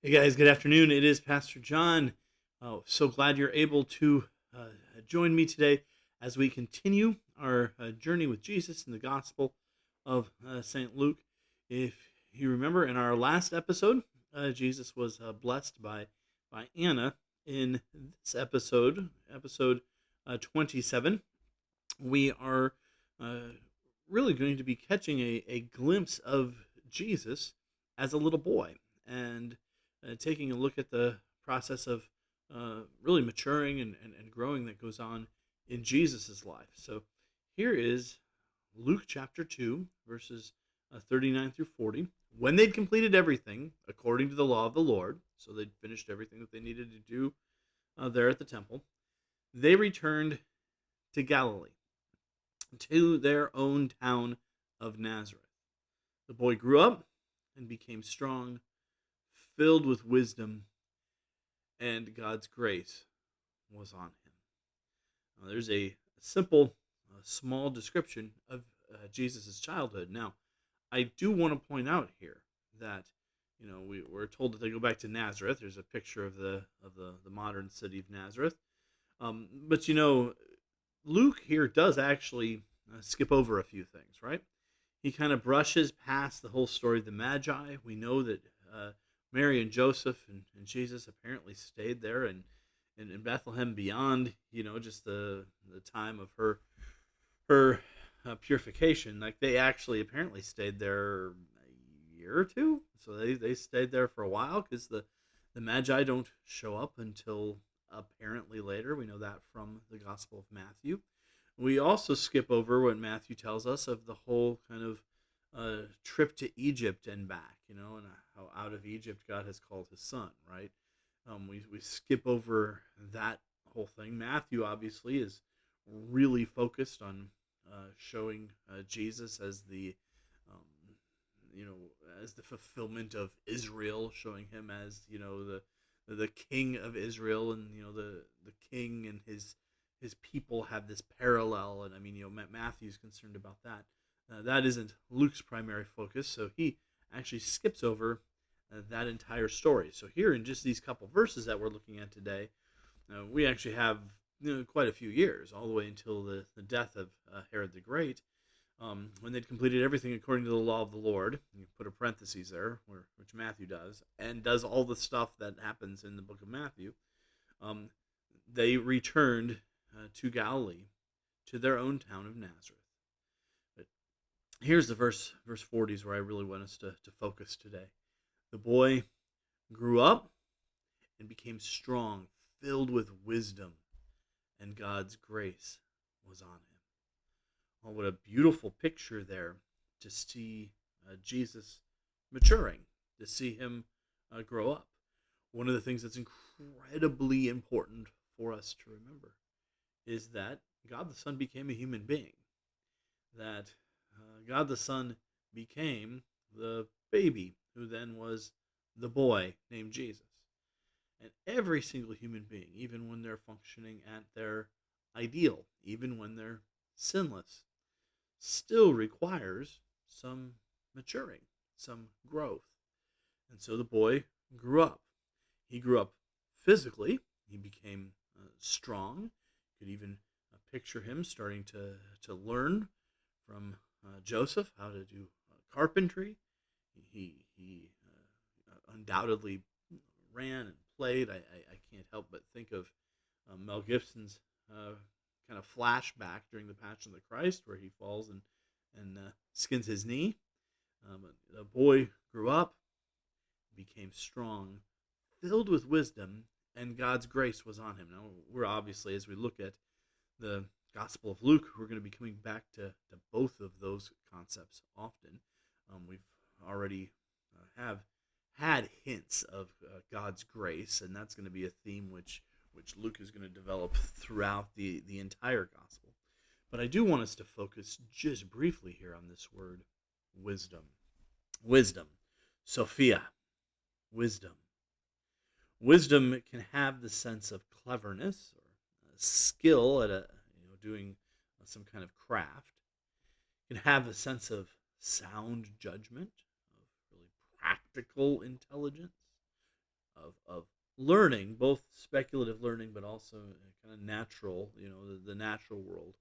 Hey guys, good afternoon. It is Pastor John. Oh, so glad you're able to join me today as we continue our journey with Jesus in the Gospel of St. Luke. If you remember, in our last episode, Jesus was blessed by Anna. In this episode 27, we are uh, really going to be catching a glimpse of Jesus as a little boy and taking a look at the process of really maturing and growing that goes on in Jesus' life. So here is Luke chapter 2, verses 39 through 40. When they'd completed everything according to the law of the Lord, so they'd finished everything that they needed to do there at the temple, they returned to Galilee, to their own town of Nazareth. The boy grew up and became strong, filled with wisdom, and God's grace was on him. Now, there's a simple, small description of Jesus' childhood. Now, I do want to point out here that we're told that they go back to Nazareth. There's a picture of the modern city of Nazareth. But Luke here does actually skip over a few things, right? He kind of brushes past the whole story of the Magi. We know that Mary and Joseph and Jesus apparently stayed there and in Bethlehem beyond, just the time of her purification. Like they actually apparently stayed there a year or two, so they stayed there for a while because the Magi don't show up until apparently later. We know that from the Gospel of Matthew. We also skip over what Matthew tells us of the whole kind of trip to Egypt and back, and how out of Egypt God has called his son, right? We skip over that whole thing. Matthew obviously is really focused on showing Jesus as you know, as the fulfillment of Israel, showing him as the king of Israel, and the king and his people have this parallel. And I mean, Matthew's concerned about that. That isn't Luke's primary focus, so he actually skips over that entire story. So here, in just these couple verses that we're looking at today, we actually have quite a few years, all the way until the death of Herod the Great, when they'd completed everything according to the law of the Lord. You put a parenthesis there, which Matthew does, and does all the stuff that happens in the book of Matthew. They returned to Galilee, to their own town of Nazareth. But here's the verse 40 is where I really want us to focus today. The boy grew up and became strong, filled with wisdom, and God's grace was on him. Oh, what a beautiful picture there to see Jesus maturing, to see him grow up. One of the things that's incredibly important for us to remember is that God the Son became a human being, that God the Son became the baby who then was the boy named Jesus. And every single human being, even when they're functioning at their ideal, even when they're sinless, still requires some maturing, some growth. And so the boy grew up. He grew up physically. He became strong. You could even picture him starting to learn from Joseph how to do carpentry. He undoubtedly ran and played. I can't help but think of Mel Gibson's kind of flashback during the Passion of the Christ, where he falls and skins his knee. The boy grew up, became strong, filled with wisdom, and God's grace was on him. Now, we're obviously, as we look at the Gospel of Luke, we're going to be coming back to both of those concepts often. We've already have had hints of God's grace, and that's going to be a theme which Luke is going to develop throughout the entire Gospel. But I do want us to focus just briefly here on this word, wisdom. Wisdom. Sophia. Wisdom. Wisdom can have the sense of cleverness or skill at doing some kind of craft. It can have a sense of sound judgment, of really practical intelligence. of learning, both speculative learning, but also kind of natural, the natural world.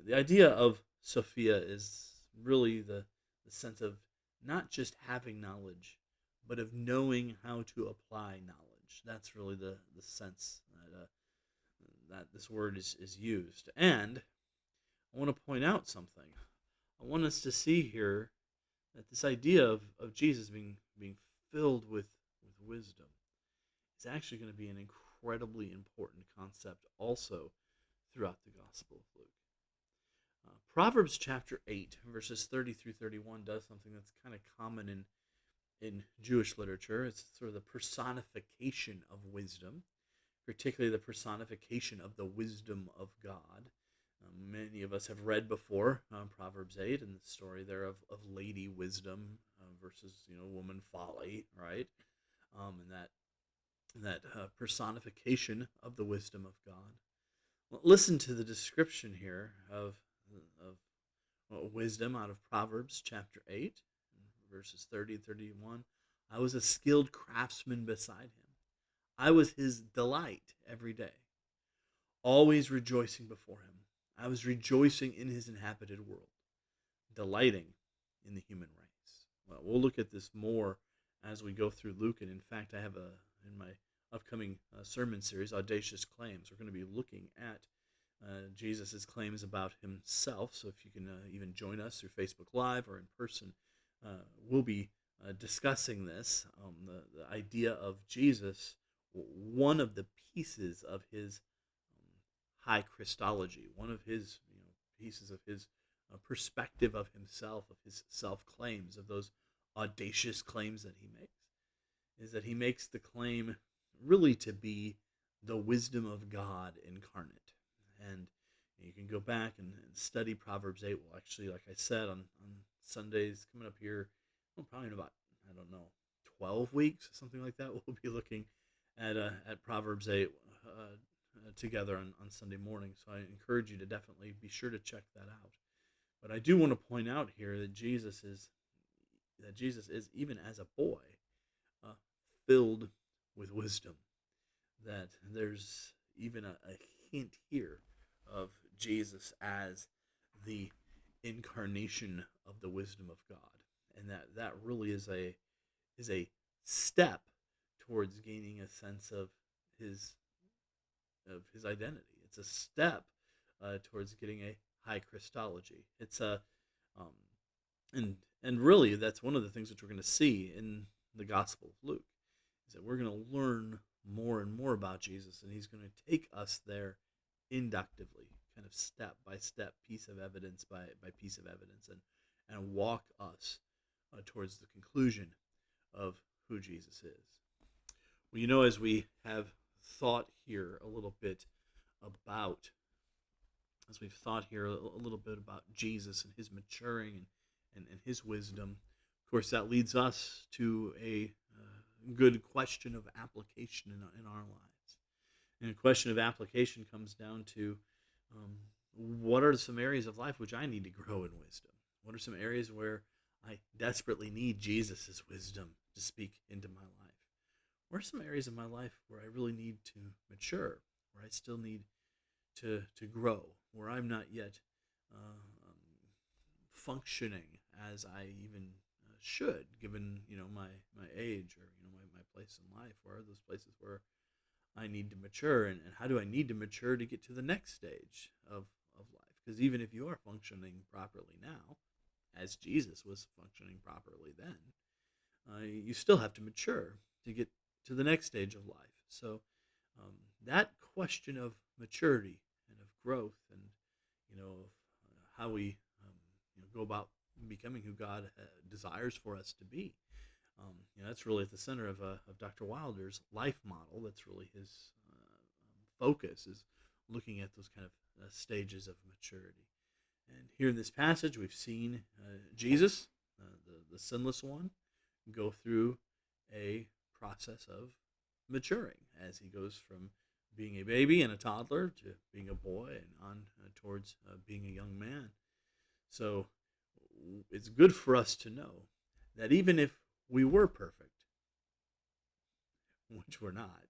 The idea of Sophia is really the sense of not just having knowledge, but of knowing how to apply knowledge. That's really the sense that this word is used. And I want to point out something. I want us to see here that this idea of Jesus being filled with wisdom is actually going to be an incredibly important concept also throughout the Gospel of Luke. Proverbs chapter 8, verses 30 through 31 does something that's kind of common in Jewish literature. It's sort of the personification of wisdom, particularly the personification of the wisdom of God. Many of us have read before Proverbs 8 and the story there of Lady Wisdom versus woman folly, right? And that personification of the wisdom of God. Well, listen to the description here of wisdom out of Proverbs chapter 8, verses 30 and 31. I was a skilled craftsman beside him. I was his delight every day, always rejoicing before him. I was rejoicing in his inhabited world, delighting in the human race. Well, we'll look at this more as we go through Luke, and in fact, I have in my upcoming sermon series, Audacious Claims, we're going to be looking at Jesus' claims about himself. So if you can even join us through Facebook Live or in person, we'll be discussing this, the idea of Jesus, one of the pieces of his high Christology, one of his pieces of his perspective of himself, of his self-claims, of those audacious claims that he makes, is that he makes the claim really to be the wisdom of God incarnate. And you can go back and study Proverbs 8. Well, actually, like I said, on Sundays coming up here, probably in about, 12 weeks, something like that, we'll be looking at Proverbs 8 together on Sunday morning. So I encourage you to definitely be sure to check that out. But I do want to point out here that Jesus is, even as a boy, filled with wisdom. That there's even a hint here of Jesus as the incarnation of the wisdom of God, and that really is a step towards gaining a sense of his identity. It's a step towards getting a high Christology. It's and really that's one of the things that we're going to see in the Gospel of Luke, is that we're going to learn more and more about Jesus, and he's going to take us there inductively, kind of step by step, piece of evidence by piece of evidence, and walk us towards the conclusion of who Jesus is. Well, as we have thought here a little bit about, Jesus and his maturing and his wisdom, of course, that leads us to a good question of application in our lives. And a question of application comes down to what are some areas of life which I need to grow in wisdom? What are some areas where I desperately need Jesus' wisdom to speak into my life? What are some areas of my life where I really need to mature, where I still need to grow, where I'm not yet functioning as I even should, given my age or my place in life? Where are those places where I need to mature, and how do I need to mature to get to the next stage of life? Because even if you are functioning properly now, as Jesus was functioning properly then, you still have to mature to get to the next stage of life. So that question of maturity and of growth, and how we go about becoming who God desires for us to be, that's really at the center of Dr. Wilder's life model. That's really his focus, is looking at those kind of stages of maturity. And here in this passage, we've seen Jesus, the sinless one, go through a process of maturing as he goes from being a baby and a toddler to being a boy and on towards being a young man. So it's good for us to know that even if we were perfect, which we're not.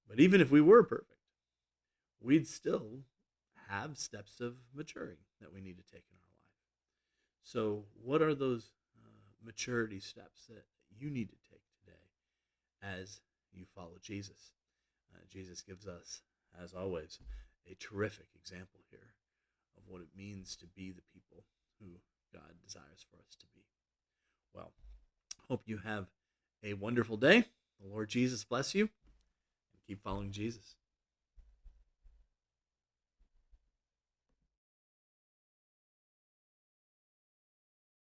But even if we were perfect, we'd still have steps of maturing that we need to take in our life. So, what are those maturity steps that you need to take today as you follow Jesus? Jesus gives us, as always, a terrific example here of what it means to be the people who God desires for us to be. Well, hope you have a wonderful day. The Lord Jesus bless you, and keep following Jesus.